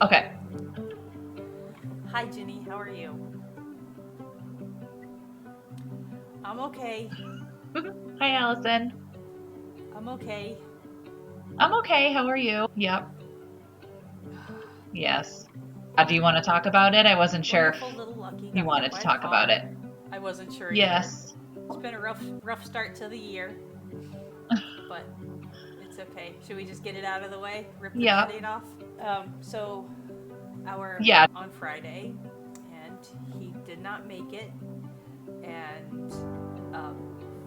Okay. Hi, Ginny. How are you? I'm okay. Hi, Allison. I'm okay. I'm okay. How are you? Yep. Yes. Do you want to talk about it? I wasn't sure if Wonderful little Lucky you got hit wanted to by a talk about it. car. I wasn't sure either. Yes. It's been a rough start to the year, but it's okay. Should we just get it out of the way? Rip the Yep. band-aid off? So our Yeah. on Friday, and he did not make it. And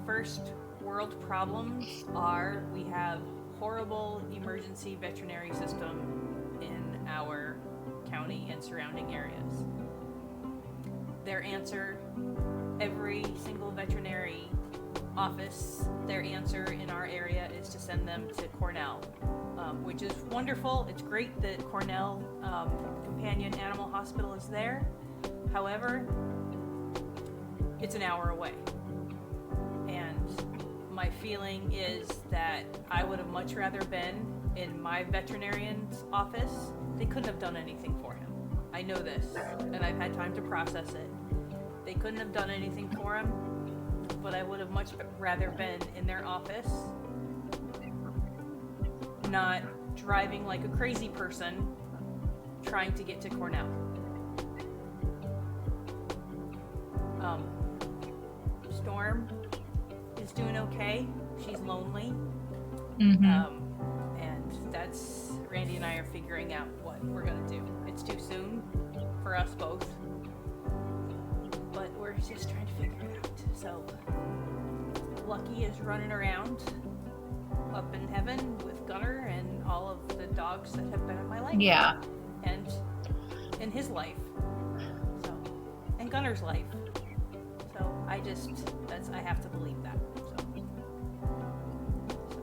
first world problems are we have horrible emergency veterinary system in our county and surrounding areas. Their answer, every single veterinary office, their answer in our area is to send them to Cornell, which is wonderful. It's great that Cornell Companion Animal Hospital is there. However, it's an hour away. And my feeling is that I would have much rather been in my veterinarian's office. They couldn't have done anything for him. I know this, and I've had time to process it. They couldn't have done anything for him, but I would have much rather been in their office, not driving like a crazy person trying to get to Cornell. Storm is doing okay. She's lonely. Mm-hmm. And that's Randy and I are figuring out what we're gonna do. It's too soon for us both, but we're just trying to figure it out. So Lucky is running around up in heaven with Gunner and all of the dogs that have been in my life. Yeah. And in his life. So, and Gunner's life. So I have to believe that.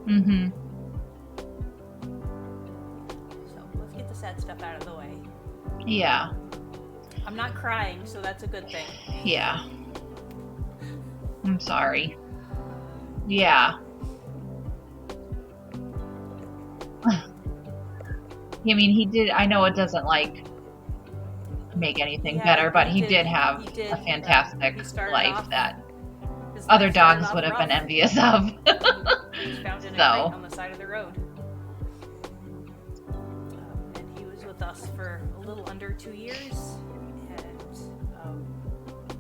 Mm-hmm. So let's get the sad stuff out of the way. Yeah. I'm not crying, so that's a good thing. Yeah. I'm sorry. Yeah. I mean, he did. I know it doesn't make anything better, but he did have a fantastic life that other dogs would have been envious of. He was found in a crate on the side of the road. And he was with us for a little under 2 years, and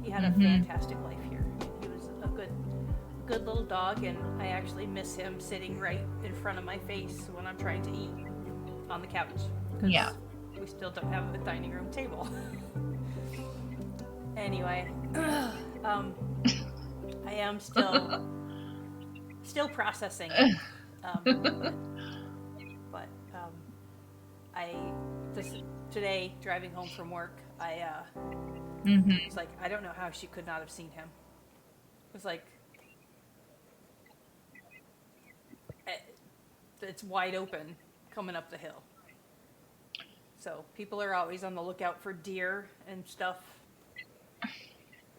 he had a fantastic life here. He was a good little dog, and I actually miss him sitting right in front of my face when I'm trying to eat on the couch. Yeah. We still don't have a dining room table. Anyway, I am still processing it. But today driving home from work, I was like, I don't know how she could not have seen him. It was like it's wide open coming up the hill. So people are always on the lookout for deer and stuff.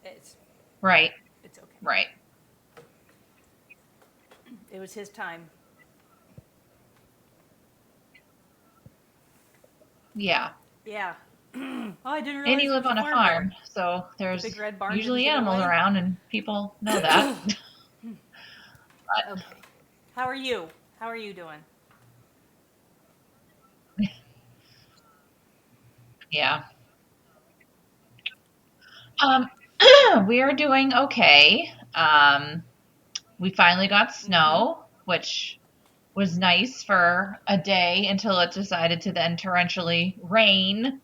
It's right. It's okay. Right. It was his time. Yeah. Yeah. Oh, I didn't realize. And you live on a farm, so there's usually animals around, and people know that. Okay. How are you? How are you doing? Yeah. We are doing okay. We finally got snow, which was nice for a day until it decided to then torrentially rain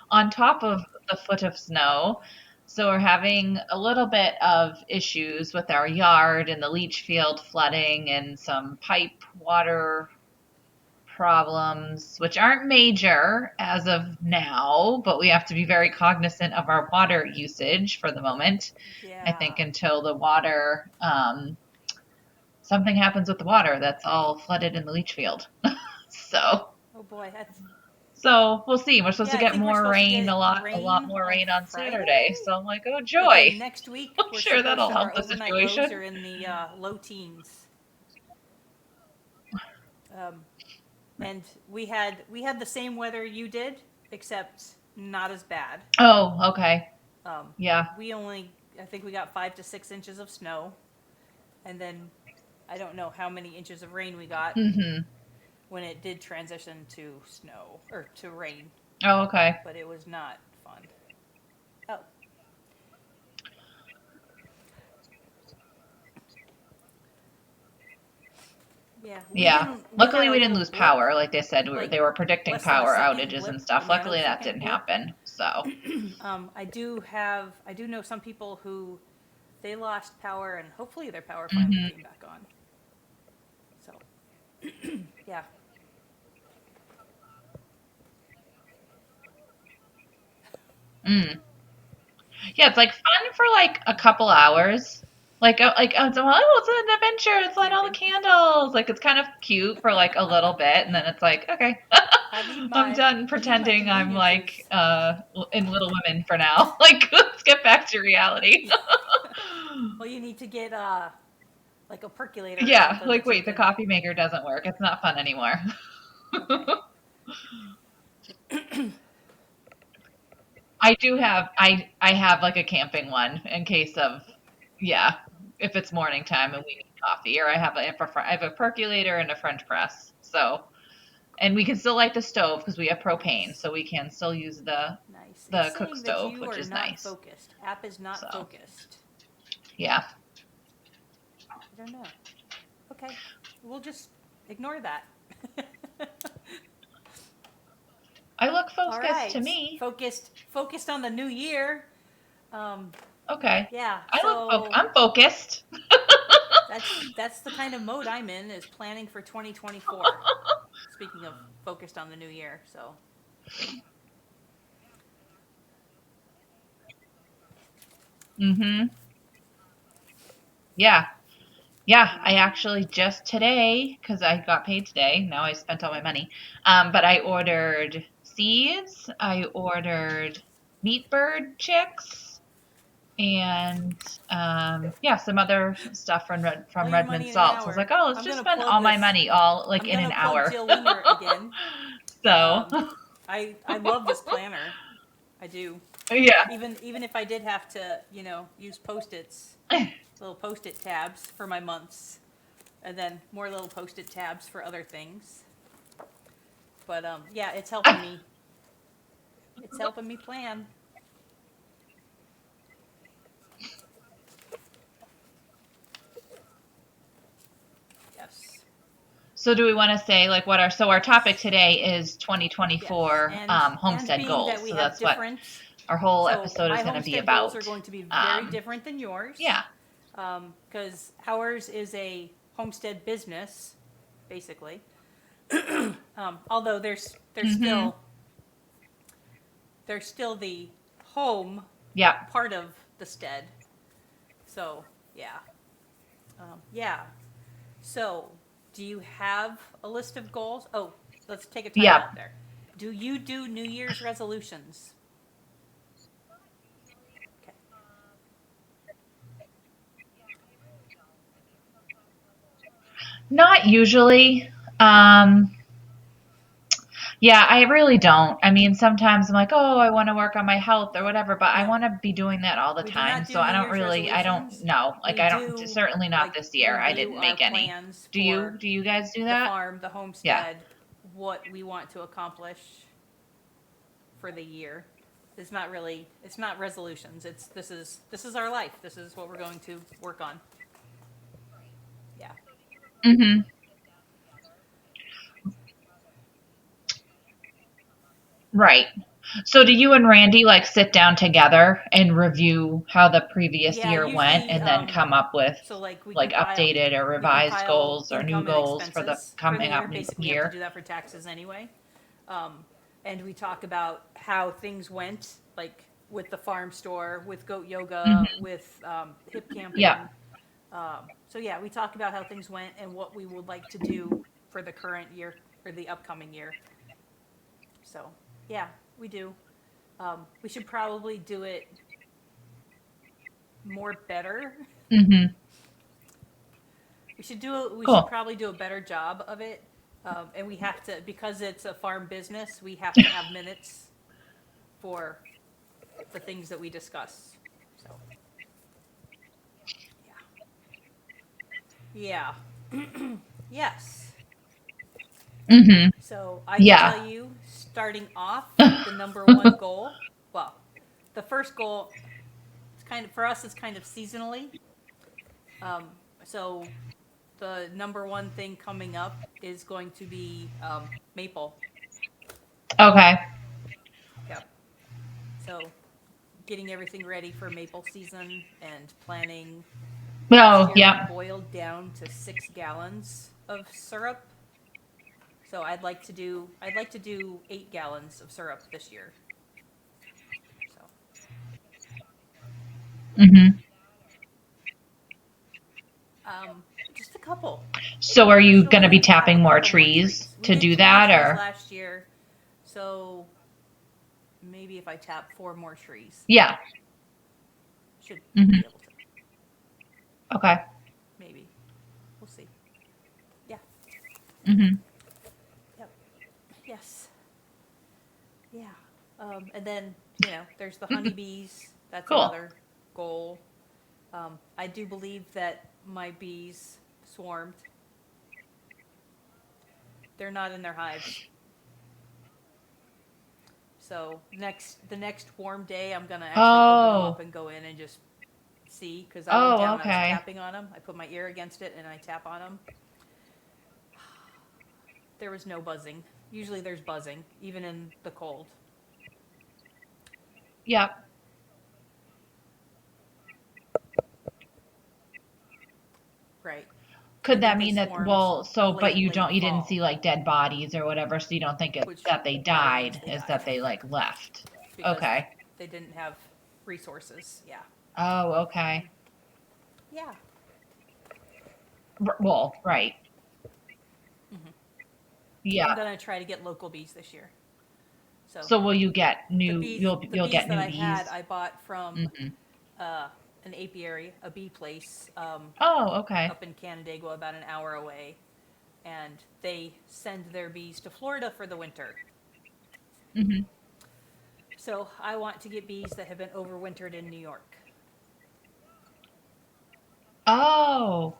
on top of the foot of snow. So we're having a little bit of issues with our yard and the leach field flooding and some pipe water problems, which aren't major as of now, but we have to be very cognizant of our water usage for the moment. Yeah. I think until the water, something happens with the water that's all flooded in the leach field. So. Oh boy, So we'll see. We're supposed to get more rain, a lot more rain on Friday? Saturday. So I'm like, oh joy! Next week, I'm sure that'll help the situation. Lows are in the low teens. And we had the same weather you did except not as bad. Oh, okay. Um, Yeah. I think we got 5 to 6 inches of snow, and then I don't know how many inches of rain we got Mm-hmm. when it did transition to snow or to rain, Oh, okay. but it was not fun. Oh, yeah, Yeah. we had Luckily, a we didn't little lose blip, power. Like they said, like they were predicting less than a power second outages blip, and a stuff. Luckily, that nanosecond didn't blip. happen. So, I do know some people who they lost power, and hopefully their power finally hmm came back on. So, yeah. mm. Yeah, it's like fun for like a couple hours. It's, well, oh, it's an adventure. It's light all the Camping. candles. Like it's kind of cute for like a little bit, and then it's like, okay, I'm done I need my pretending I'm like conveniences. in Little Women for now. Like let's get back to reality. Yeah. Well, you need to get like a percolator or Yeah, something like that you wait, the can. coffee maker doesn't work. It's not fun anymore. Okay. I have like a camping one in case of yeah, if it's morning time and we need coffee, or I have a percolator and a French press. So and we can still light the stove because we have propane, Nice. so we can still use Nice. It's the cook saying that stove, you which are is not nice. focused. App is not So focused. yeah, I don't know. Okay. We'll just ignore that. I look All focused to right. me. Focused on the new year. Um, Okay, yeah. I'm focused. That's the kind of mode I'm in, is planning for 2024. Speaking of focused on the new year, so Mm-hmm. Yeah. Yeah, I actually just today, because I got paid today, now I spent all my money. But I ordered seeds, I ordered meat bird chicks, and yeah, some other stuff all from your Redmond money in an Salt. So I was hour. like, oh, let's I'm just gonna spend plug all my this. money all like I'm in an gonna plug hour. Jill Wiener again. So Um, I love this planner. I do. yeah. Even if I did have to, use post-its, little post-it tabs for my months, and then more little post-it tabs for other things. But yeah, it's helping me. It's helping me plan. Yes. So do we want to say like our topic Yes. today is Yes. 2024 And homestead being that goals. we So have that's what different, our whole so episode is my going to be homestead goals are about. going to be very Um, different than yours, yeah. because ours is a homestead business, basically. Although Mm-hmm. there's still the home Yep. part of the stead. So yeah, yeah. So do you have a list of goals? Oh, let's take a time Yep. out there. Do you do New Year's resolutions? Okay. Not usually. Um, yeah, I really don't. I mean, sometimes I'm like, oh, I want to work on my health or whatever, but I No, want to be doing that all the we do time. not So do I New don't Year's really, I don't resolutions. know. Like, We I don't, do certainly not like this year. I review didn't our make any. plans Do you? for Do you guys do the that? farm, the Yeah. homestead, what we want to accomplish for the year. It's not resolutions. It's this is our life. This is what we're going to work on. Yeah. Mm-hmm. Right. So do you and Randy like sit down together and review how the previous Yeah, year went usually and then come up with so like like updated or we revised compile goals or new income and goals for the expenses for the coming year. up new Basically, we have to year? do that for taxes anyway. Um, and we talk about how things went, like with the farm store, with goat yoga, Mm-hmm. with hip Yeah. camping. So yeah, we talk about how things went and what we would like to do for the current year or the upcoming year. So yeah, we do. We should probably do it more better. Mm-hmm. We should Cool. probably do a better job of it. And we have to, because it's a farm business, we have to have minutes for the things that we discuss. So, yeah. Yeah. Yes. Mm-hmm. So I can Yeah. tell you, starting off, the number one goal. Well, the first goal, it's kind of for us. It's kind of seasonally. Um, so the number one thing coming up is going to be maple. Okay. Yep. So getting everything ready for maple season and planning. Last Oh, year we yeah. boiled down to 6 gallons of syrup. So I'd like to do 8 gallons of syrup this year. So Mm-hmm. um, just a couple. So are We you should going only to be need to tap a tapping more couple more trees trees. We to did do 20 that, trees or? last year, so maybe if I tap 4 more trees, Yeah. should be Mm-hmm. able to. Okay. Maybe we'll see. Yeah. Mm-hmm. Yep. Yes. Yeah. And then there's the honeybees. That's Cool. another goal. I do believe that my bees swarmed. They're not in their hives. So the next warm day, I'm gonna actually open them up Oh. and go in and just see, because I went Oh, down. I was okay. tapping on them. I put my ear against it and I tap on them. There was no buzzing. Usually there's buzzing, even in the cold. Yep. Right. I Could think that they mean that, swarmed well, so, but late, late you didn't fall, see like dead bodies or whatever, so you don't think it's which that they probably means died, they is died that they like left? because Okay. they didn't have resources. Yeah. Oh, okay. Yeah. Well, right. Hmm. I'm Yeah. gonna try to get local bees this year. So So will you get the new, bees, the you'll bees get that new I had, bees? I bought from Mm-hmm. uh, an apiary, a bee place, Oh, okay. up in Canandaigua, about an hour away, and they send their bees to Florida for the winter. Mm-hmm. So I want to get bees that have been overwintered in New York. Oh,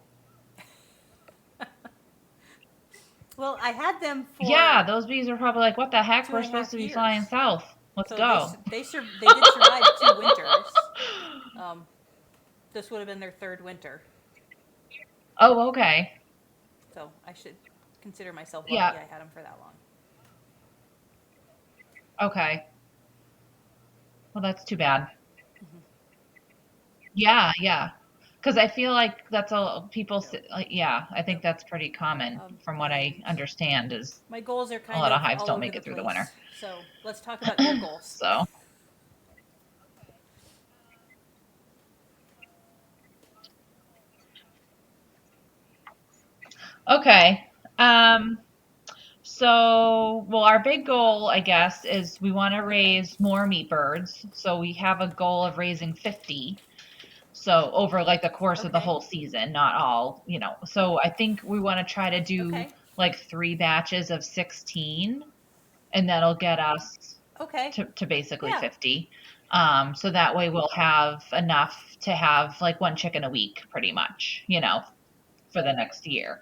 Well, I had them yeah, for those bees are probably like, what the heck? two We're and a supposed half to be flying years. south. Let's So they go. they did survive 2 winters. Um, this would have been their third winter, Oh, okay. so I should consider myself Yeah. lucky I had them for that long. Okay. Well, that's too bad. Hmm. Yeah, yeah. Because I feel like that's all people Yep. like, yeah, I think Yep. that's pretty common from what I And understand is my goals are a kind lot of of hives all don't over make the it through the winter. place. So let's talk about your goals. So, okay. Um, well, our big goal, I guess, is we want to Okay. raise more meat birds. So we have a goal of raising 50. So over like the course of the Okay. whole season, not all, So I think we want to try to do Okay. like 3 batches of 16, and that'll get us Okay. to basically Yeah. 50. So that way we'll have enough to have like one chicken a week, pretty much, for the next year.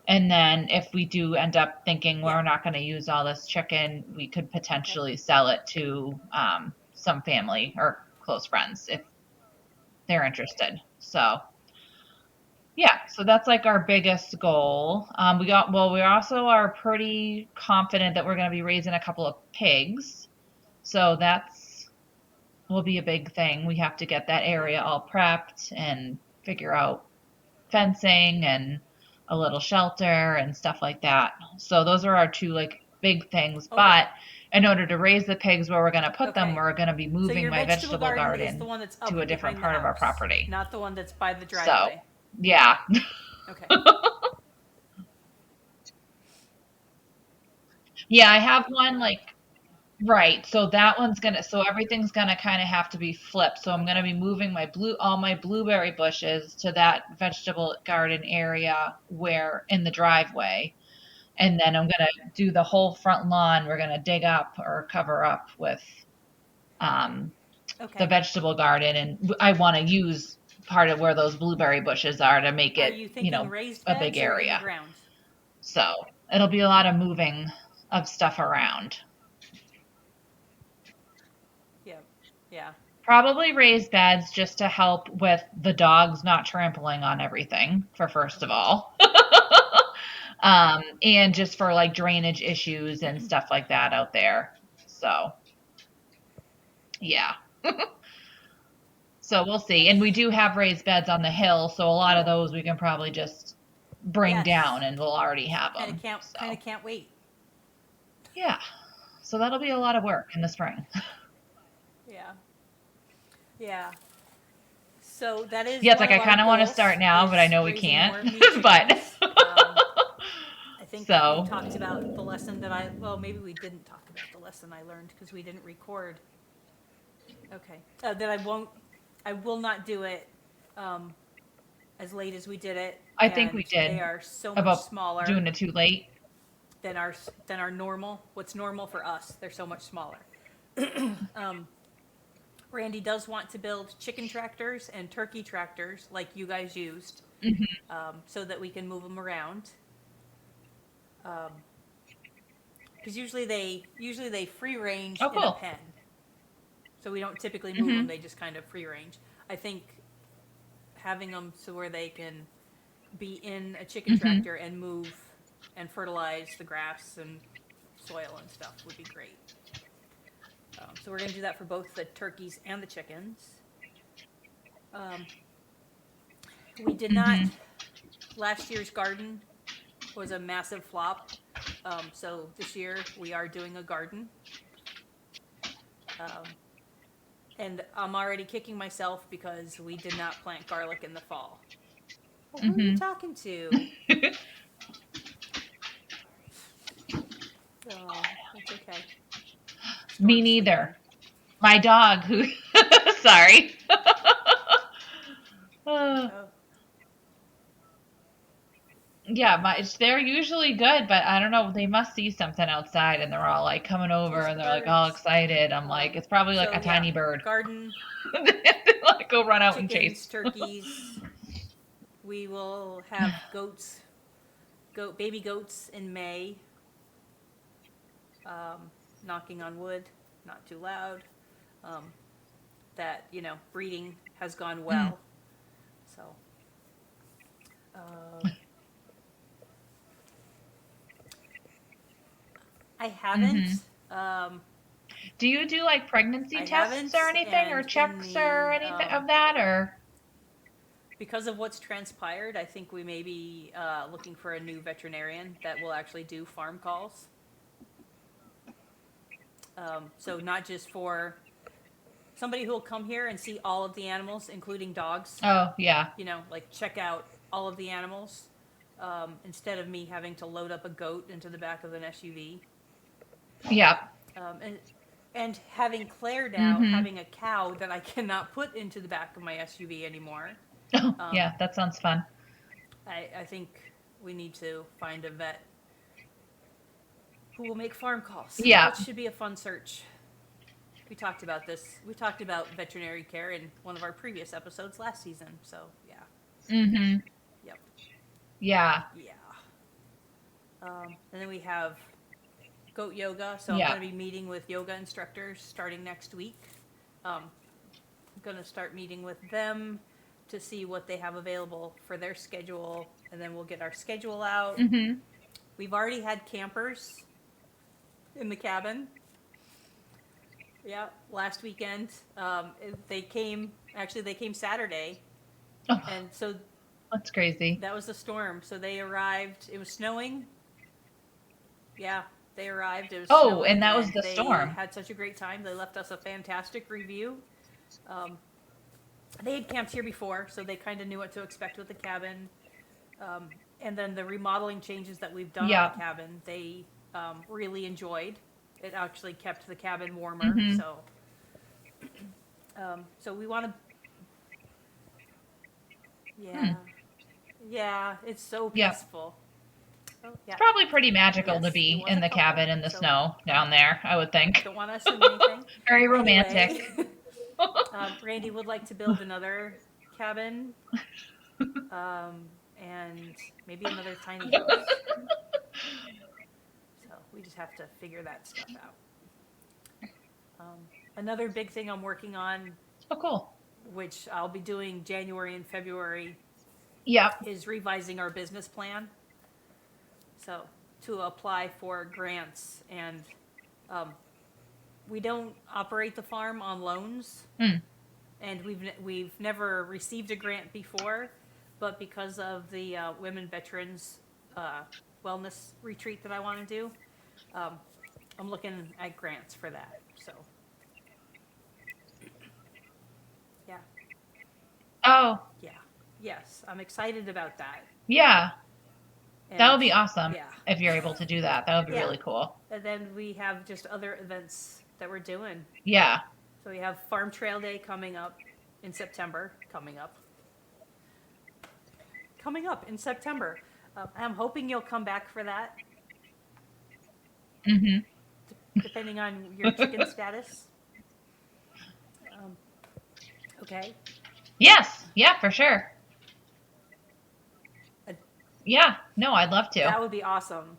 And then if we do end up thinking Yeah. we're not going to use all this chicken, we could Okay. potentially sell it to some family or close friends if they're interested. So yeah, so that's like our biggest goal. We also are pretty confident that we're going to be raising a couple of pigs. So that's will be a big thing. We have to get that Yeah. area all prepped and figure out fencing and a little shelter and stuff like that. So those are our two like big things. But Okay. in order to raise the pigs where we're going to put them, Okay. we're going to be So moving your my vegetable vegetable garden is the garden one that's to a up different behind the part of our house, property. not the one that's by the So, driveway. yeah. Okay. Yeah, I have one like right. So that one's gonna so everything's gonna kind of have to be flipped. So I'm gonna Okay. be moving all my blueberry bushes to that vegetable garden area where in the driveway. And then I'm going to do the whole front lawn. We're going to dig up or cover up with um, the Okay. vegetable garden. And I want to use part of where those blueberry bushes are to make Are it, you thinking raised a big beds or in the area. ground? So it'll be a lot of moving of stuff around. Yeah. Yeah. Probably raised beds just to help with the dogs not trampling on everything, for first of Okay. all. And just for like drainage issues and stuff like that out there. So, yeah. So we'll see. And we do have raised beds on the hill, so a lot of Cool. those we can probably just bring Yes. down and we'll already have them. Kind So, of can't wait. yeah. So that'll be a lot of work in the spring. Yeah. Yeah. So that is Yeah, it's one like of I our kind of want to start goals now, but I is know we raising can't. more meat But chickens. I think we so, talked about the lesson that well, maybe we didn't talk about the lesson I learned because we didn't record. Okay. That I will not do it um, as late as we did it, I think we and they did are so much about smaller doing it too late. than our normal. What's normal for us? They're so much smaller. um, Randy does want to build chicken tractors and turkey tractors like you guys used, Hmm. so that we can move them around. Because usually they free range Oh, in a cool. pen, so we don't typically move them. Hmm. They just kind of free range. I think having them so where they can be in a chicken Hmm. tractor and move and fertilize the grass and soil and stuff would be great. So we're going to do that for both the turkeys and the chickens. Um, we did not. Hmm. Last year's garden was a massive flop. So this year we are doing a garden. Um, and I'm already kicking myself because we did not plant garlic in the fall. Well, who are you Hmm. talking to? Oh, it's okay. Me Stork's neither. sleeping. My dog, who, sorry. Uh, Oh, yeah, they're usually good, but I don't know. They must see something outside, and they're all like coming over, it's and the they're like all birds. excited. I'm like, it's probably like So a yeah, tiny bird. garden, They like go run out and chickens, chase. turkeys. We will have baby goats in May. Knocking on wood, not too loud. Um, that breeding has gone Mm. well. So uh, I haven't. Hmm. Um, Do you do like pregnancy I tests or haven't, anything, or and in checks or the anything of that, or? because of what's transpired, I think we may be looking for a new veterinarian that will actually do farm calls. So not just for somebody who will come here and see all of the animals, including dogs. Oh, yeah. Like check out all of the animals instead of me having to load up a goat into the back of an SUV. Yeah. Um, and and having Claire now Hmm. having a cow that I cannot put into the back of my SUV anymore. Oh, Um, yeah, that sounds fun. I think we need to find a vet who will make farm calls, Yeah. which should be a fun search. We talked about this. We talked about veterinary care in one of our previous episodes last season. So yeah, Hmm. yep, Yeah. yeah. And then we have goat yoga. So I'm Yeah. going to be meeting with yoga instructors starting next week. I'm going to start meeting with them to see what they have available for their schedule, and then we'll get our schedule out. Hmm. We've already had campers in the cabin. Yeah, last weekend. They came. Actually, they came Saturday, Oh, and so that's crazy. that was the storm. So they arrived. It was snowing. Yeah, they arrived. It was Oh, and snowing, that was and the they storm. had such a great time. They left us a fantastic review. Um, they had camped here before, so they kind of knew what to expect with the cabin. And then the remodeling changes that we've done on the Yeah. cabin, they really enjoyed. It actually kept the cabin warmer. Hmm. So we want to. Hmm. Yeah, yeah, it's so Yeah. peaceful. So It's yeah, probably pretty magical to yes, it be was in a the couple. cabin in the So snow down there, I would think. don't want to assume anything. Very Anyway, romantic. Randy would like to build another cabin, and maybe another tiny house. So we just have to figure that stuff out. Another big thing I'm working on, Oh, cool. which I'll be doing January and February, Yep. is revising our business plan. So to apply for grants, and um, we don't operate the farm on loans, Mm. and we've never received a grant before, but because of the women veterans uh, wellness retreat that I want to do, um, I'm looking at grants for that. So yeah, Oh, yeah, yes, I'm excited about that. yeah. That And would be awesome yeah, if you're able to do that. That would be yeah, really cool. and then we have just other events that we're doing. Yeah. So we have Farm Trail Day coming up in September. Coming up in September. I'm hoping you'll come back for that, Mm-hmm. depending on your chicken status. Um, okay. Yes. Yeah, for sure. Uh, Yeah. No, I'd love to. that would be awesome.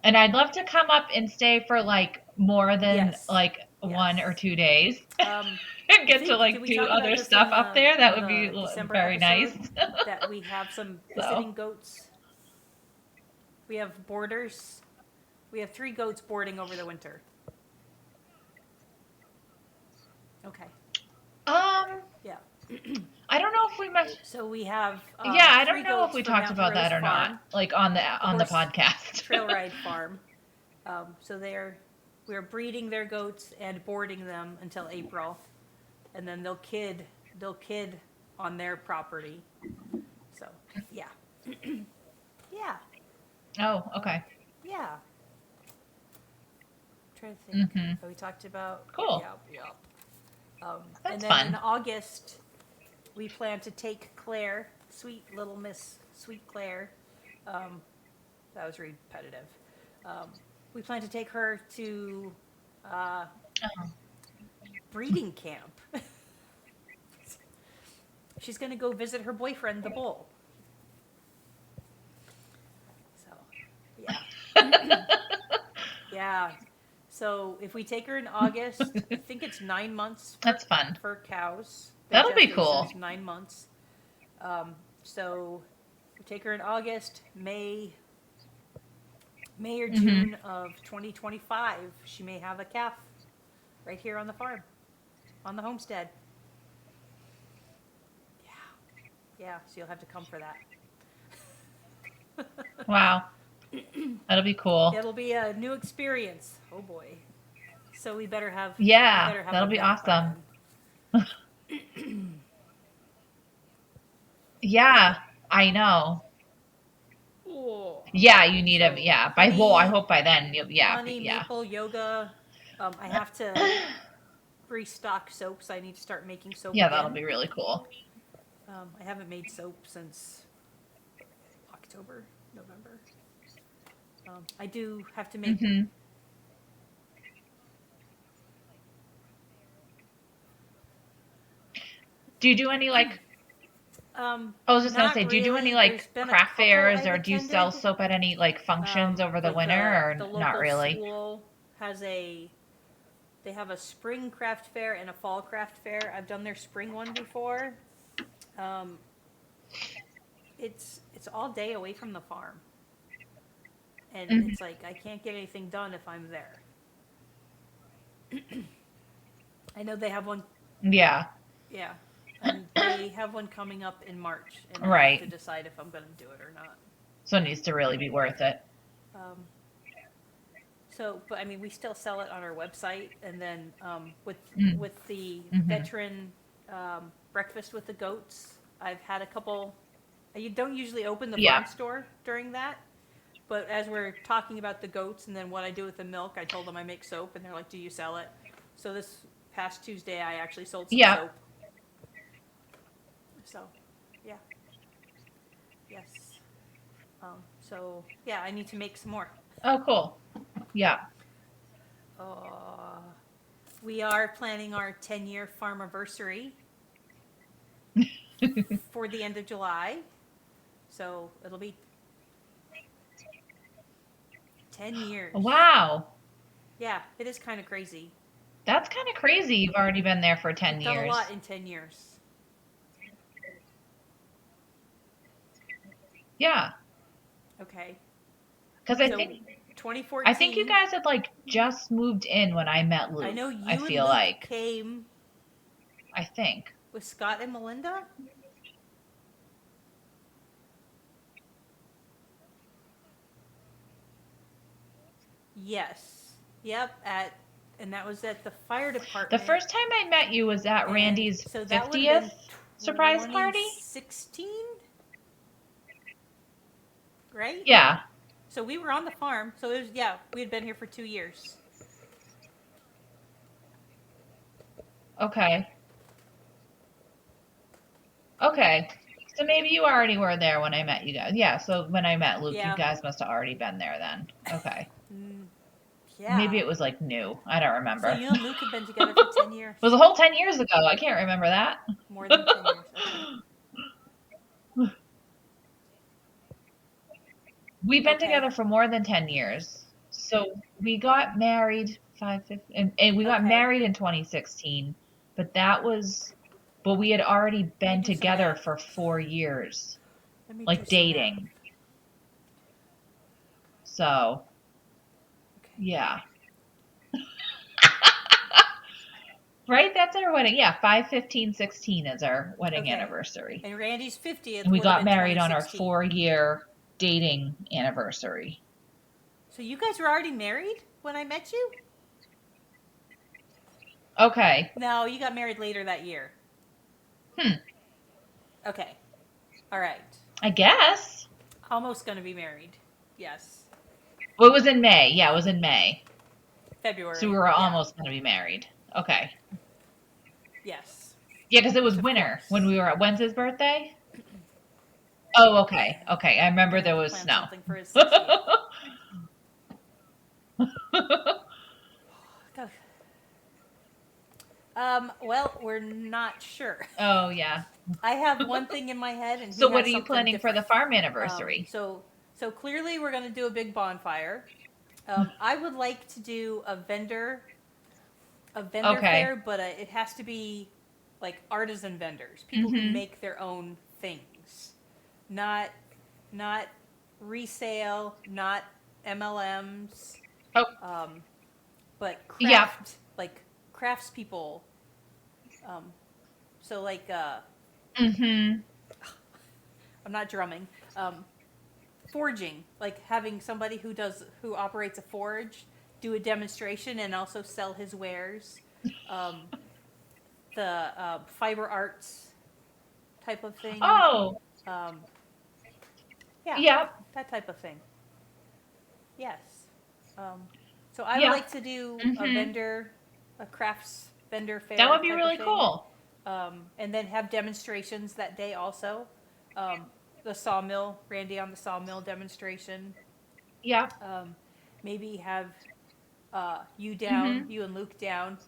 And I'd love to come up and stay for like more than Yes. like Yes. 1 or 2 days Um, and I get to think, did like we do talk about other this in stuff up there. That would be the December very nice. episode? That we have some So, visiting goats. We have boarders. We have 3 goats boarding over the winter. Okay. um, Yeah. I don't know if we must. So we have Yeah, I don't 3 know if goats we from talked Mountain about Rose that or not, Farm, like on the the horse podcast. trail ride farm. So we're breeding their goats and boarding them until April, and then they'll kid on their property. So yeah, yeah, Oh, um, okay. yeah. I'm trying to think. Mm-hmm. We talked about Cool. yep, yep. And That's then in fun. August, we plan to take Claire, sweet little Miss Sweet Claire. Um, that was repetitive. Um, we plan to take her to uh, Oh. breeding camp. She's going to go visit her boyfriend, the bull. So, yeah. Yeah. So if we take her in August, I think it's 9 months That's fun. for cows. Their That'll be gestation cool. is 9 months. So we take her in August, May or Mm-hmm. June of 2025. She may have a calf right here on the farm, on the homestead. Yeah, yeah. So you'll have to come for that. Wow. That'll be cool. It'll be a new experience. Oh boy. So we Yeah, better have that'll a be vet by awesome. then. Yeah, I know. Oh. Yeah, you need a, So yeah. I hope by then, yeah, honey yeah. maple yoga. I have to restock soaps. I need to start making soap Yeah, that'll again. be really cool. I haven't made soap since October, November. I do have to make. Mm-hmm. Do you do any like, I was just gonna Not say, do you do any really. There's like been a craft couple fairs I've or do you sell attended. soap at any like functions over the Like winter the or not local really? school has they have a spring craft fair and a fall craft fair. I've done their spring one before. Um, it's all day away from the farm, and Mhm. it's like I can't get anything done if I'm there. I know they have one. Yeah, Yeah, and they have one coming up in March, and I have to right. decide if I'm going to do it or not. So it needs to really be worth it. Um, So, but I mean, we still sell it on our website, and then Mm. with the Mm-hmm. veteran breakfast with the goats, I've had a couple. You don't usually open the Yeah. farm store during that, but as we're talking about the goats and then what I do with the milk, I told them I make soap, and they're like, "Do you sell it?" So this past Tuesday, I actually sold some Yeah. soap. So, yeah, yes. So yeah, I need to make some more. Oh, cool. Yeah. Uh, we are planning our 10-year farm-a-versary for the end of July. So it'll be 10 years. Wow. Yeah, it is kind of crazy. That's kind of crazy. You've already been there for 10 We've done a lot years. in 10 years. Yeah. Okay. Because So I think you 2014, guys had like just moved in when I met I know Luke. I you and feel Luke like. came I think. with Scott and Melinda. Yes. Yep, and that was at the fire The department. first time I met you was at And Randy's so that would have 50th been surprise party. 2016, right? Yeah. So we were on the farm. So it was, yeah, we had been here for 2 years. Okay. Okay. So maybe you already were there when I met you guys. Yeah, so when I met Luke, you Yeah. guys must have already been there then. Okay. Mm, Maybe yeah. it was like new. I don't So remember. you and Luke have been together for 10 It was years. a whole 10 years ago. I can't remember that. More than 10 years. Okay. We've been Okay. together for more than 10 years. So we got married and we got Okay. married in 2016, but but we had already Let me been do some together math. for 4 years, Let me do like some math. dating. So, Okay. yeah. Right? That's our wedding. Yeah, 5/15/16 is our wedding Okay. anniversary. And Randy's 50th And we would have got been married on our 2016. 4-year dating anniversary. So you guys were already married when I met you? Okay. No, you got married later that year. Hmm. Okay. All right. I guess. Almost going to be married. Yes. Well, it was in May. Yeah, it was in May. So we February. were Yeah. almost going to be married. Okay. Yes. Yeah, because it was Which of winter when course. we were at When's his birthday? Oh, okay. Okay. I remember Gonna there have to was plan snow. something for his 60th. Well, we're not sure. Oh, yeah. I have one thing in my head, and So he what has are you something planning for the different. farm Um, anniversary? so, so clearly, we're going to do a big bonfire. I would like to do a vendor Okay. fair, but it has to be like artisan vendors, people who Mm-hmm. make their own things, not not resale, not MLMs, Oh, um, but yep. craftspeople. Um, so like Mm-hmm. I'm not drumming. Forging, like having somebody who operates a forge do a demonstration and also sell his wares. Um, the fiber arts type of thing. Oh, Um, yeah, yep. that type of thing. Yes. Um, so I would Yep. like to do Mm-hmm. a crafts vendor That fair would be type of really thing, cool. and then have demonstrations that day also. Um, the sawmill, Randy on the sawmill demonstration. Yep. Um, maybe have Mm-hmm. you and Luke down.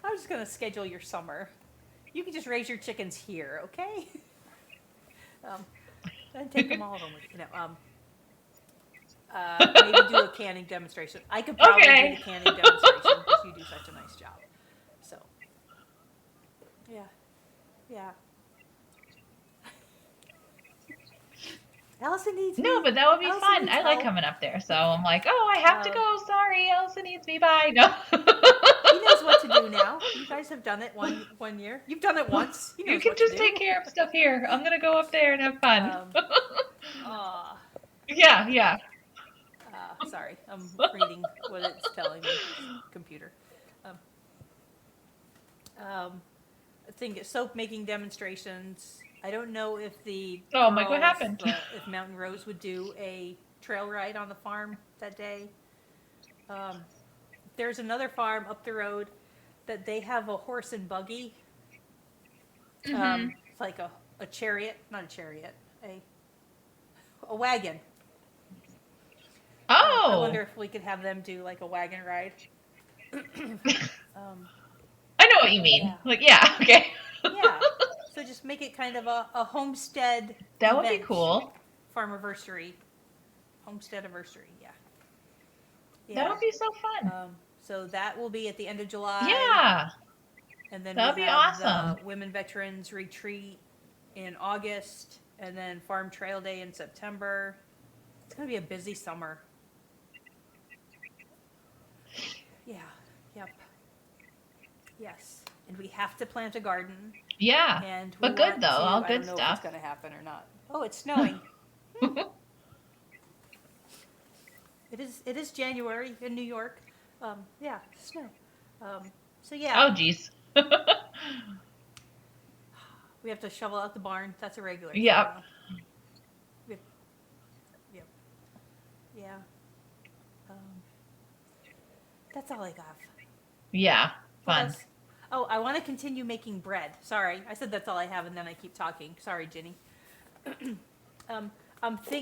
I'm just gonna schedule your summer. You can just raise your chickens here, okay? um, and take them all home with you. Maybe do a canning demonstration. I could probably do the Okay. canning demonstration because you do such a nice job. So, yeah, yeah. Allison needs No, me. but that would be Allison fun. needs I like help. coming up there. So I'm like, oh, I have to Uh, go. Sorry, Elsa needs me. Bye. No. he knows what to do now. You guys have done it one year. You've done it once. He You knows can what to just take do. care of stuff here. I'm gonna go up there and have fun. um, uh, Yeah, yeah. sorry, I'm reading what it's telling me. Computer. Um, I think soap making demonstrations. I don't know if the Oh, Mike, what girls, happened? if Mountain Rose would do a trail ride on the farm that day. Um, there's another farm up the road that they have a horse and buggy. Mm-hmm. It's like a chariot, not a chariot, a a wagon. I wonder Oh, if we could have them do like a wagon ride. um, I know what you mean. yeah, Like, yeah, okay. yeah. So just make it kind of a homestead That would be event, cool. farm-a-versary, homestead anniversary. Yeah, That yeah. would be so fun. So that will be at the end of July, Yeah, and then that we would be have the awesome. Women Veterans Retreat in August, and then Farm Trail Day in September. It's gonna be a busy summer. Yeah. Yep. Yes. And we have to plant a garden, Yeah, and we but good want though, to. all I don't good know if it's stuff. gonna happen or not. Oh, it's snowing. Hmm. It is. It is January in New York. Yeah, snow. So yeah, Oh, geez. we have to shovel out the barn. That's a regular thing Yep. though. We have, yep. Yeah. Um, that's all I got. Yeah, What fun. else? Oh, I want to continue making bread. Sorry, I said that's all I have, and then I keep talking. Sorry, Ginny. um,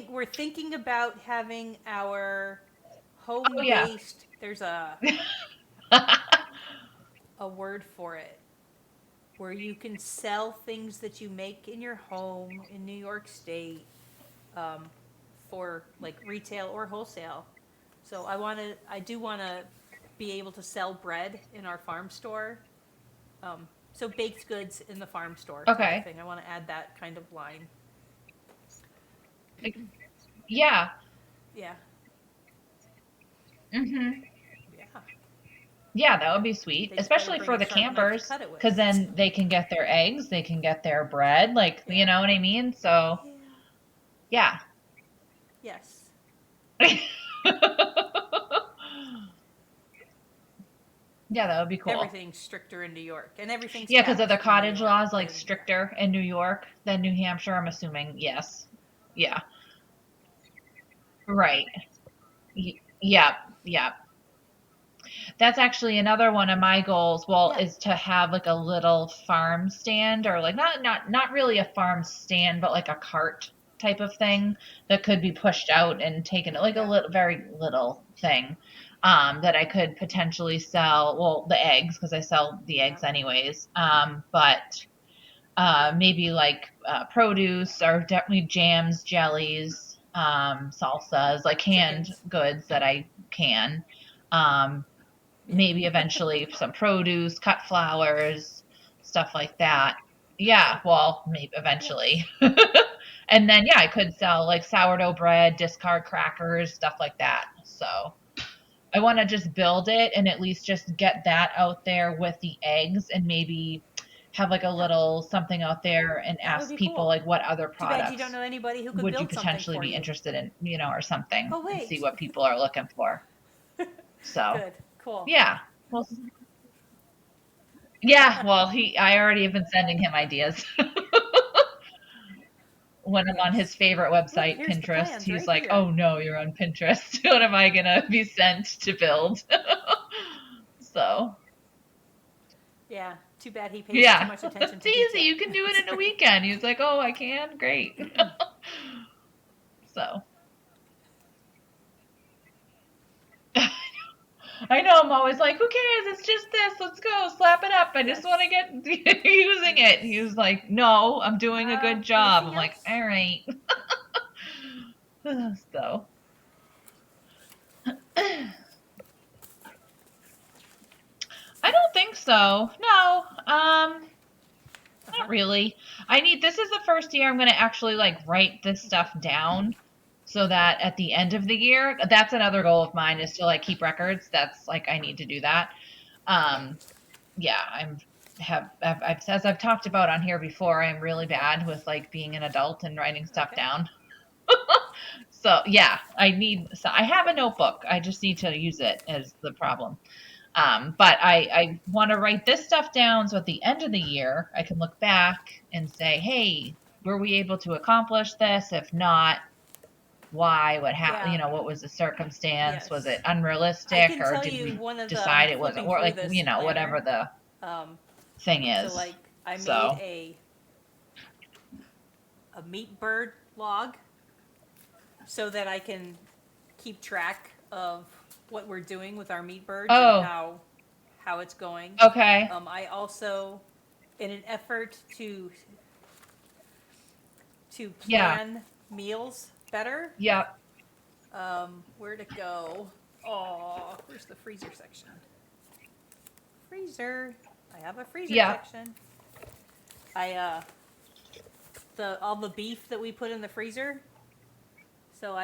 we're thinking about having our Oh, yeah. home-based. There's a word for it where you can sell things that you make in your home in New York State, um, for like retail or wholesale. So I do want to be able to sell bread in our farm store. So baked goods in the farm store type of Okay. thing. I want to add that kind of line. Yeah. Yeah, Mhm. yeah. Yeah, that would be sweet, They just better especially bring for a the sharp knife to campers, cut it because with. then they can get their eggs, they can get their bread, like, you Yeah, know what I mean? So, yeah. yeah. Yes. Yeah, that would be cool. Everything's stricter in New York, and everything's Yeah, because of the taxed in New cottage York. laws like And yeah, stricter in New York than New Hampshire, I'm assuming. Yes. Yeah. Right. Yep. Yep. That's actually another one of my goals. Well, yeah, is to have like a little farm stand or like not really a farm stand, but like a cart type of thing that could be pushed out and taken like a yeah, little very little thing that I could potentially sell. Well, the eggs because I sell the yeah, eggs anyways. But yeah. maybe like produce or definitely jams, jellies, salsas, like canned Chickens. goods that I can. Um, Yeah. Maybe eventually some produce, cut flowers, stuff like that. Yeah, Yeah. well, maybe eventually. Yes. And then, yeah, I could sell like sourdough bread, discard crackers, stuff like that. So I want to just build it and at least just get that out there with the eggs and maybe have like a Yeah. little something out there and That would ask be people cool. like what other Too bad you don't products know anybody who could would you build something potentially for be you. interested in, or something Oh and see wait. what people are looking for. So, Good. Cool. yeah. Well, yeah, well, I already have been sending him ideas. When I'm on his Yes. favorite Look, website, here's the Pinterest, plans he's right like, here. "Oh no, you're on Pinterest. What am I gonna be sent to build?" So, Yeah. Too bad he pays too yeah, much attention it's to easy. detail. You can do it in a weekend. He's like, "Oh, I can? Great." So, I know I'm always like, "Who cares? It's just this. Let's go. Slap it up. I just want to Yes. get using it." He was like, "No, I'm doing a good job." Anything I'm like, else? "All right." So, I don't think so. No. Uh Not huh. really. This is the first year I'm going to actually like write this Okay. stuff down so that at the end of the year, that's another goal of mine is to like keep records. That's like I need to do that. Um yeah, as I've talked about on here before, I'm really bad with like being an adult and writing stuff Okay. down. So, yeah, I have a notebook. I just need to use it as the problem. But I want to write this stuff down so at the end of the year, I can look back and say, hey, were we able to accomplish this? If not, why? Yeah. What was the circumstance? Was it Yes. I unrealistic can or tell did you we one of the. I'm decide it wasn't flipping or through like, this planner. whatever the Um, thing so is. like I made So, a meat bird log. so that I can keep track of what we're doing with our meat birds and Oh, how it's going. okay. I also, in an effort to Yeah. plan meals better, Yep. where'd it go? Oh, where's the freezer section? Freezer. I have a freezer Yep. section. I the all the beef that we put in the freezer. So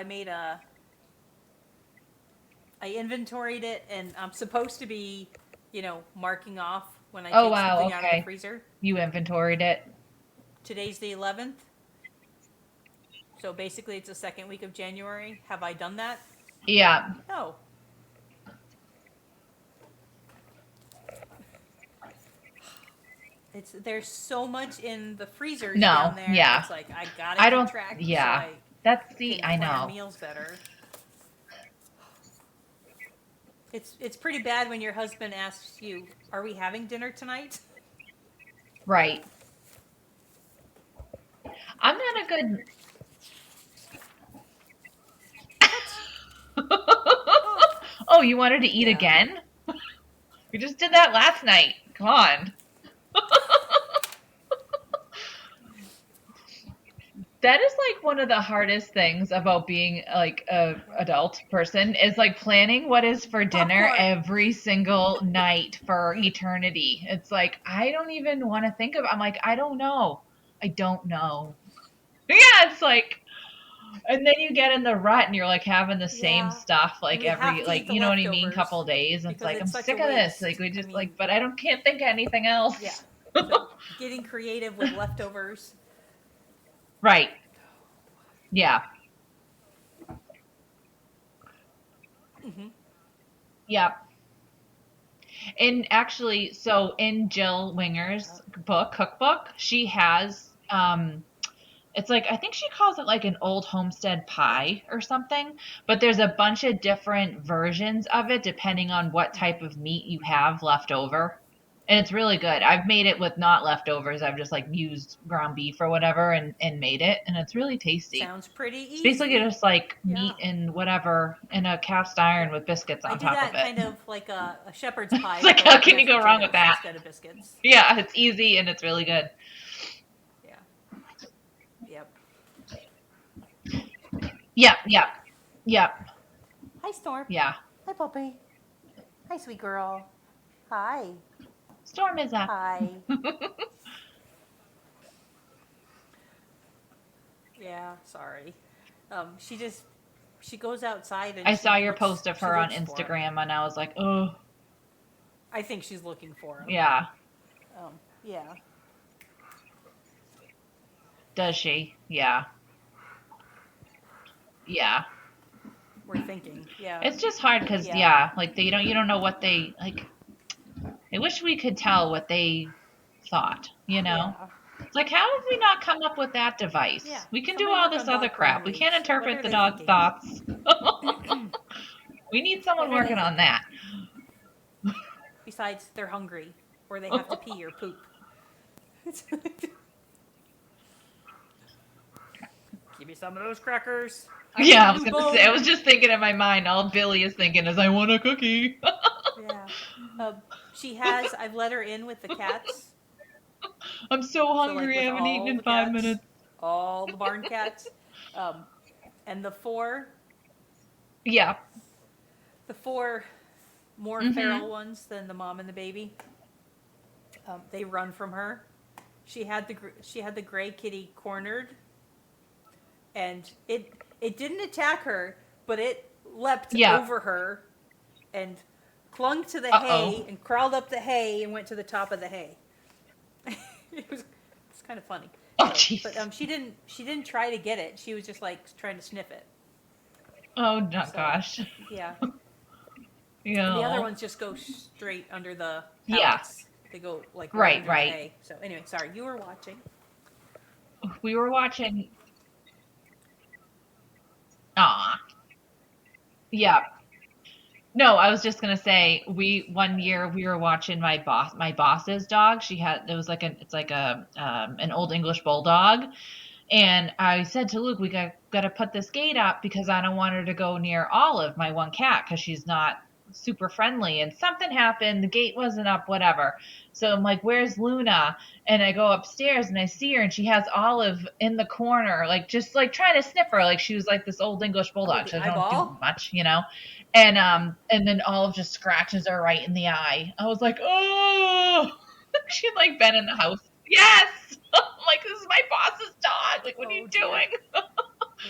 I inventoried it, and I'm supposed to be, marking off when I Oh, take wow. something out of the Okay. freezer. You inventoried it. Today's the 11th, so basically it's the second week of January. Have I done that? Yeah. No. There's so much in the freezers No. down there. Yeah. It's like I gotta I keep don't. track so Yeah. I That's the. can I plan know. meals better. It's pretty bad when your husband asks you, "Are we having dinner tonight?" Right. I'm not a good. What? Oh, Oh, you wanted to eat yeah. again? We just did that last night. Come on. That is like one of the hardest things about being like a adult person is like planning what is for dinner Popcorn. every single night for eternity. It's like I don't even want to think of. I'm like I don't know. I don't know. Yeah, it's like, and then you get in the rut and you're like having the same Yeah. stuff And like we have every to like eat the you know what I mean, couple leftovers days. And it's because like I'm it's such a sick of this. Like waste. we I just like, mean, but I don't can't think of anything yeah. else. So getting creative with leftovers. Right. Yeah. Hmm. Yeah. And actually, so in Jill Winger's book, cookbook, she has it's like I think she calls it like an old homestead pie or something, but there's a bunch of different versions of it depending on what type of meat you have left over. And it's really good. I've made it with not leftovers. I've just like used ground beef or whatever and made it, and it's really tasty. Sounds pretty It's basically easy. just like Yeah. meat and whatever in a cast iron Yep. with biscuits I on do top of that it. kind of like a shepherd's pie, It's but like I how use can you mashed go wrong with potatoes that? instead of biscuits. Yeah, it's easy and it's really good. Yeah. Yep. Yep, yep, yep, Hi, Storm. yeah. Hi, puppy. Hi, sweet girl. Hi. Storm is up. Hi. Yeah, sorry. She goes outside and I saw your post of she her on looks for him. Instagram and I was like, oh, I think she's looking for him. yeah. Yeah. Does she? Yeah. Yeah. We're thinking. Yeah. It's just hard because, Yeah. yeah, like you don't know what they, like, I wish we could tell what they thought, you know? Yeah. It's like, how have we not come up with that Yeah. device? We can do Somebody all work this on other dog brain crap. We can't waves. What interpret are the they dog thinking? thoughts. We need someone What are they working on thinking? that. Besides, they're hungry or they have to pee or poop. Give me some of those crackers. I need Yeah, a I was new gonna say. I bone. was just thinking in my mind. All Billy is thinking is, "I want a cookie." Yeah. She has. I've let her in with the cats. I'm so So like hungry. I with haven't eaten all in the 5 minutes. cats, all the barn cats, um, and Yeah. the four more Mhm. feral ones than the mom and the baby. They run from her. She had the gray kitty cornered, and it didn't attack her, but it leapt Yeah. over her and clung to the Uh oh. hay and crawled up the hay and went to the top of the hay. It's kind of funny. Oh But jeez. she didn't try to get it. She was just like trying to sniff it. Oh no, So gosh. yeah, You and the other know. ones just go straight under the Yeah. pallets. They go like right Right. under the Right. hay. So anyway, sorry, you were watching. We were watching. Aw. Yeah. No, I was just gonna say we one year we were watching my boss's dog. She had it was like it's like a an old English bulldog, And I said to Luke, we got to put this gate up because I don't want her to go near Olive, my one cat, because she's not super friendly. And something happened. The gate wasn't up, whatever. So I'm like, where's Luna? And I go upstairs and I see her and she has Olive in the corner, like just like trying to sniff her. Like she was like this old English Oh, bulldog. the So I don't do eyeball. much, you know? And then Olive just scratches her right in the eye. I was like, oh, she'd like been in the house. Yes. I'm like, this is my boss's dog. Like, what are you Oh dear. doing? Oh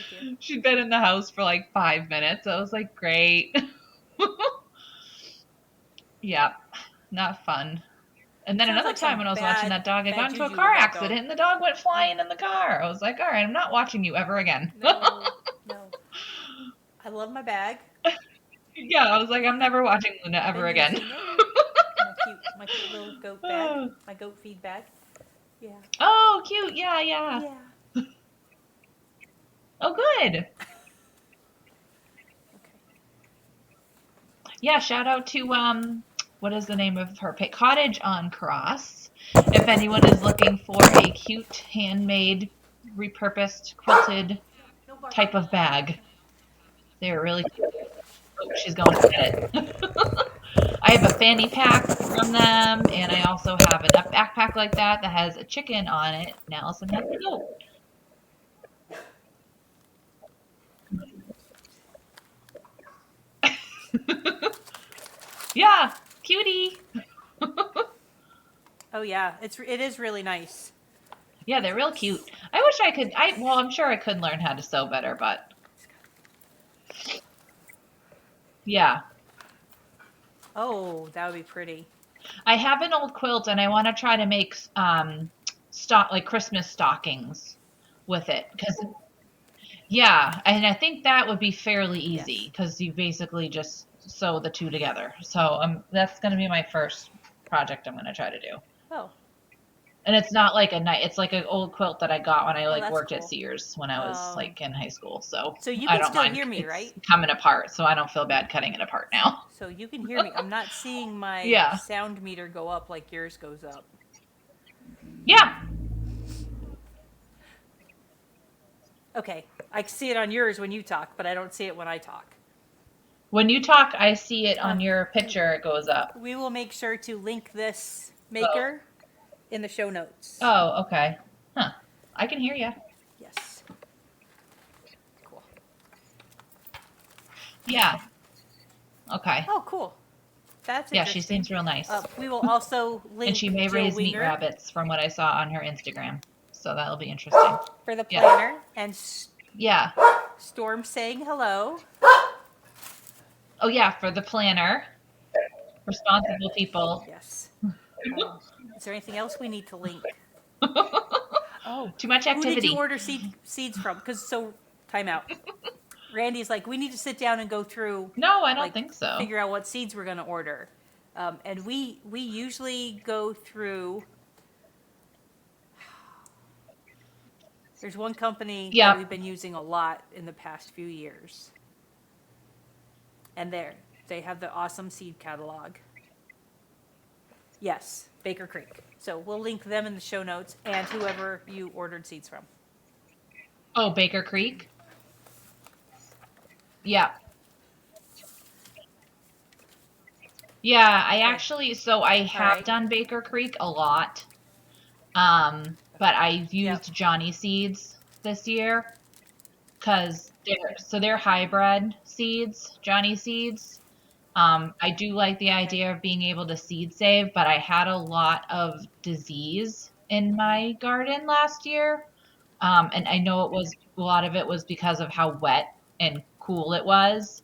dear. She'd been in the house for like 5 minutes. I was like, great. Yeah, not fun. And It then sounds another like time some when I was watching that dog, I got bad into a juju car with that dog. accident and the dog went Oh flying in the car. I was like, all right, I'm not watching you ever again. no, no. I love my bag. Yeah, I was like, I'm never watching Luna I've ever been again. using it. My cute little goat bag. My goat feed bag. Yeah. Oh, cute. Yeah, yeah. Yeah. Oh, good. Okay. Yeah, shout out to what is the name of her cottage on Cross. If anyone is looking for a cute handmade repurposed quilted No barking. type of bag, they're really cute. Oh, she's going to get it. I have a fanny pack from them, and I also have a backpack like that that has a chicken on it. And Allison has a goat. Yeah, cutie. Oh yeah, it is really nice. Yeah, they're real cute. I wish I could. Well, I'm sure I could learn how to sew better, but yeah, Oh, that would be pretty. I have an old quilt, and I want to try to make stock like Christmas stockings with it because yeah, and I think that would be fairly easy Yes. because you basically just sew the two together. So that's going to be my first project I'm going to try to do. Oh. And it's not like a night. It's like an old quilt that I got when I Oh, like that's worked at cool. Sears when I was like in high school. So So you I can don't still mind. hear me, It's right? coming apart, so I don't feel bad cutting it apart now. So you can hear me. I'm not seeing my Yeah, sound meter go up like yours goes up. yeah. Okay. I see it on yours when you talk, but I don't see it when I talk. When you talk, I see it on your And picture. It goes up. we will make sure to link this Oh, maker in the show notes. oh, okay. Huh. I can hear you. Yes. Cool. Yeah. Okay. Oh, cool. That's Yeah, she interesting. seems real nice. We will also And link she may Jill raise meat Winger rabbits from what I saw on her Instagram. So that'll be interesting. for the Yeah. planner and Yeah. Storm saying hello. Oh, yeah, for the planner. Responsible people. Yes. Is there anything else we need to link? Oh, Too much who did you activity. order seeds from? Because time out. Randy's like, we need to sit down and go through. No, I don't Like, think so. figure out what seeds we're going to order. And we usually go through. There's one company Yeah. that we've been using a lot in the past few years. And they have the awesome seed catalog. Yes, Baker Creek. So we'll link them in the show notes and whoever you ordered seeds from. Oh, Baker Creek? Yeah. Yeah, I actually, so I have right. done Baker Creek a lot. But I've used Johnny seeds this year because they're hybrid seeds, Johnny seeds. I do like the idea of being able to seed save, but I had a lot of disease in my garden last year. And I know a lot of it was because of how wet and cool it was,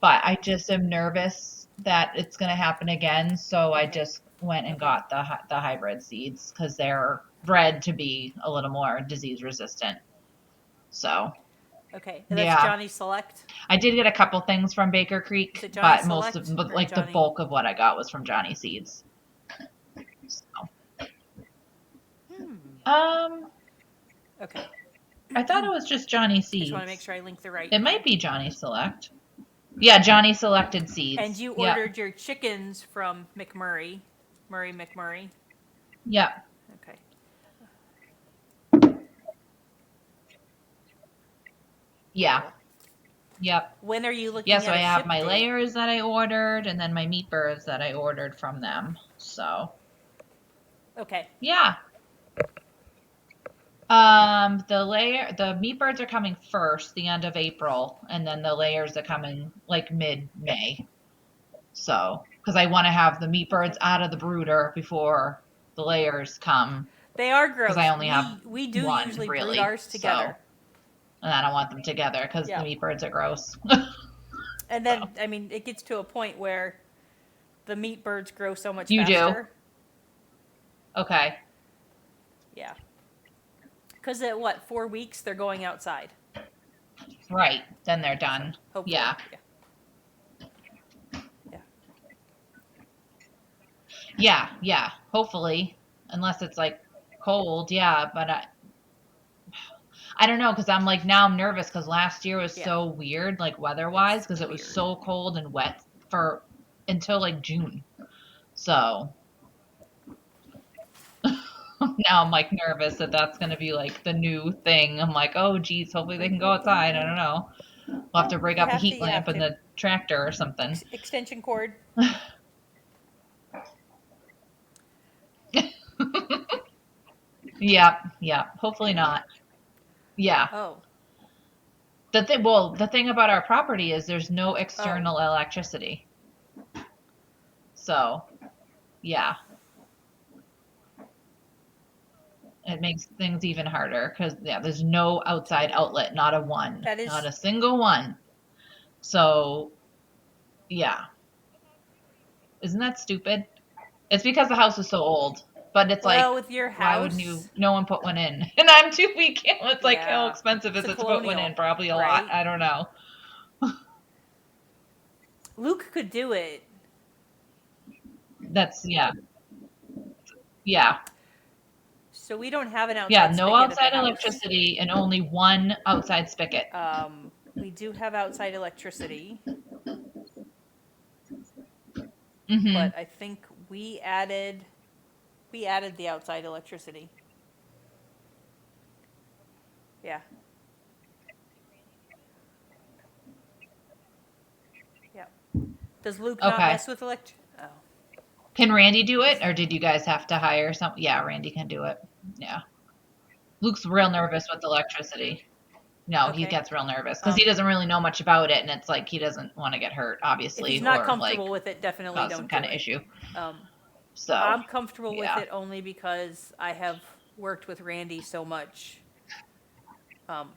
but I just am nervous that it's going to happen again. So I just went and got the hybrid seeds because they're bred to be a little more disease resistant. So Okay, and that's yeah, Johnny Select. I did get a couple things from Baker Creek, Is it Johnny but Select but or like the Johnny? bulk of what I got was from Johnny seeds. So, Okay. I thought it was just Johnny I seeds. just want to make sure I link the right. It might be Johnny Select. Yeah, Johnny Selected seeds. And you ordered your chickens from McMurray, McMurray. Yeah. Okay. Yeah. So Yep. when are you Yeah, looking so at I a have ship my date? layers that I ordered and then my meat birds that I ordered from them. So, Okay. yeah. Okay. The meat birds are coming first, the end of April, and then the layers are coming like mid-May. So, because I want to have the meat birds Okay. out of the brooder before the layers come, They are because I gross. only have We do one usually brood really. ours So, together. and I don't want them together because the Yeah. meat birds are gross. And So, then I mean it gets to a point where the meat birds grow so much you do? faster. Okay. Yeah. Cuz at what, 4 weeks they're going outside. Right. Then they're So, done. hopefully. Yeah. Yeah. Yeah. Yeah. Yeah. Hopefully. Unless it's like cold. Yeah. But I don't know because I'm like now I'm nervous because last year was Yeah. so weird, like weather wise, It's because it was weird. so cold and wet for until like June. So now I'm like nervous that that's going to be like the new thing. I'm like, oh, geez, hopefully they can go outside. I don't know. We'll have to Well, break you up a have to heat lamp in to the tractor or something. extension cord. Yeah, yeah. Hopefully not. Yeah. Oh. The thing about our property is there's no Oh. external electricity. So, yeah, it makes things even harder because yeah, there's no outside outlet, not a one, That not is a single one. So, yeah, isn't that stupid? It's because the house is so old, but it's well like, with your why wouldn't you? house. No one put one in, and I'm too weak. It's like how Yeah. expensive It's is a it to put one in? colonial, Probably a lot. right? I don't know. Luke could do it. That's yeah, yeah, So we don't have an yeah. outside No spigot at the outside house. electricity and only one outside spigot. We do have outside electricity, Mm-hmm. but I think we added the outside electricity. Yeah. Yeah. Does Luke not Okay. mess with elect? Oh. Can Randy do it, This. or did you guys have to hire some? Yeah, Randy can do it. Yeah. Luke's real nervous with electricity. No, he Okay. gets real nervous because he Um, doesn't really know much about it, and it's like he doesn't want to get hurt, if he's obviously, not or like comfortable with it, definitely cause some don't kind do of it. issue. Um, So, I'm comfortable with yeah. it only because I have worked with Randy so much.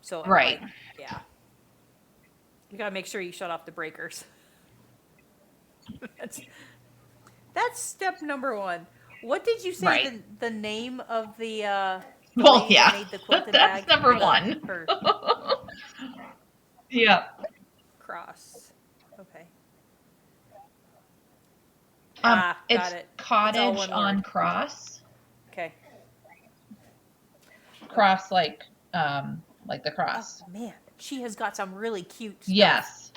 So Right. like, yeah, you gotta make sure you shut off the breakers. that's that's step number one. What did you say Right. the name of the Well, lady that yeah. made the quilted That's bag or number the one. her Yeah. cross? Okay. Ah, got It's it. It's all cottage one on word. cross. Okay. Okay. Cross like the Oh cross. man, she has got some really cute stuff. Yes.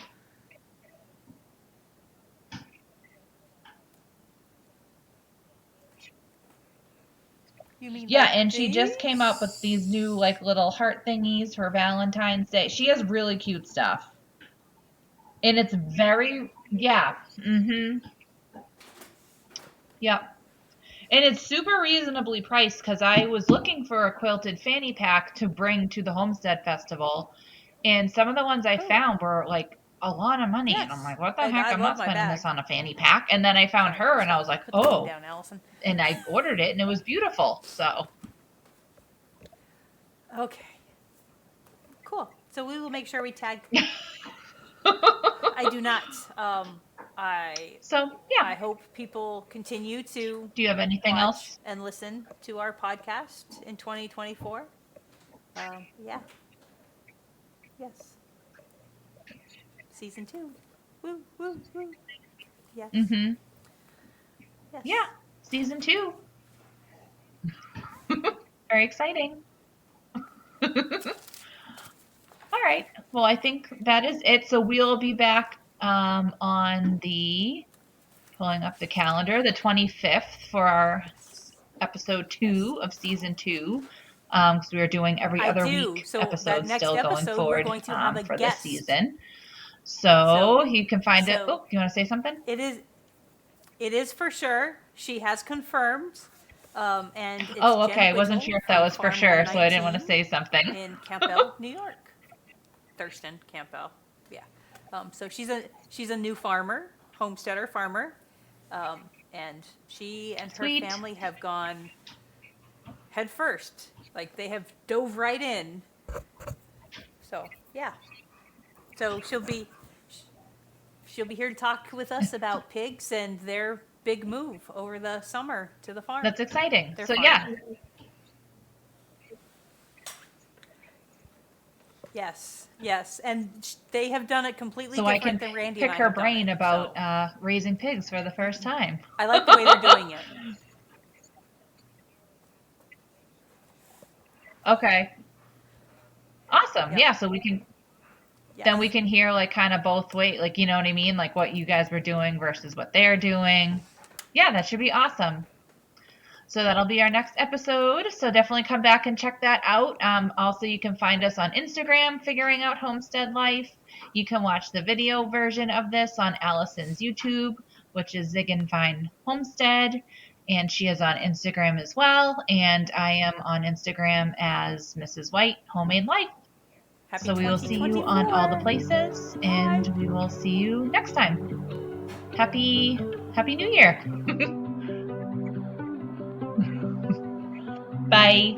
You mean Yeah, like and she just came up with these new these? like little heart thingies for Valentine's Day. She has really cute stuff. And it's very yeah. Mhm. Yep. And it's super reasonably priced because I was looking for a quilted fanny pack to bring to the Homestead Festival, and some of the ones I Oh, found were like a lot of money, and I'm yes. like, what the And heck? I I'm love not my spending this bag. on a fanny pack. And then I found Sorry, her, and I was stop. like, Put the phone oh, down, Allison. and I ordered it, and it was beautiful. So Okay. Cool. So we will make sure we tag. I do not. I so yeah. I hope people continue to Do you have anything watch else? and listen to our podcast in 2024. Yeah. Yes. Season 2. Woo, woo, woo. Yes. Mm-hmm. Yeah. Yes. Season 2. Very exciting. All right. Well, I think that is it. So we'll be back on the pulling up the calendar, the 25th for our Yes. episode Yes. 2 of season 2. because we were doing every I other do. week So that episodes next still going episode, we're forward going to have a for this guest. season. So So, you can find it. so Oh, you want to say something? it is for sure. She has confirmed, and it's Oh, Jen okay. I wasn't Whittle sure if that from was for Farm sure, so I didn't want to 119 say something. in Campbell, New York. Thurston, Campbell, yeah. So she's a new farmer, homesteader farmer, and she and her Sweet. family have gone head first. Like they have dove right in. So yeah. So she'll be here to talk with us about pigs and their big move over the summer to the farm. That's exciting. Their So farm. yeah. Yes, yes, and they have done it completely So I different can than Randy pick and I her have done brain it. about So raising pigs for the first time. I like the way they're doing it. Okay. Awesome. Yep. Yeah, so we can Yes. then we can hear like kind of both way, like you know what I mean, like what you guys were doing versus what they're doing. Yeah, that should be awesome. So that'll be our next episode. So definitely come back and check that out. Also, you can find us on Instagram, Figuring Out Homestead Life. You can watch the video version of this on Allison's YouTube, which is Zig and Vine Homestead. And she is on Instagram as well. And I am on Instagram as Mrs. White Homemade Life. Happy So we will see you on all the 2024. places, Bye. and we will see you next time. Happy New Year. Bye.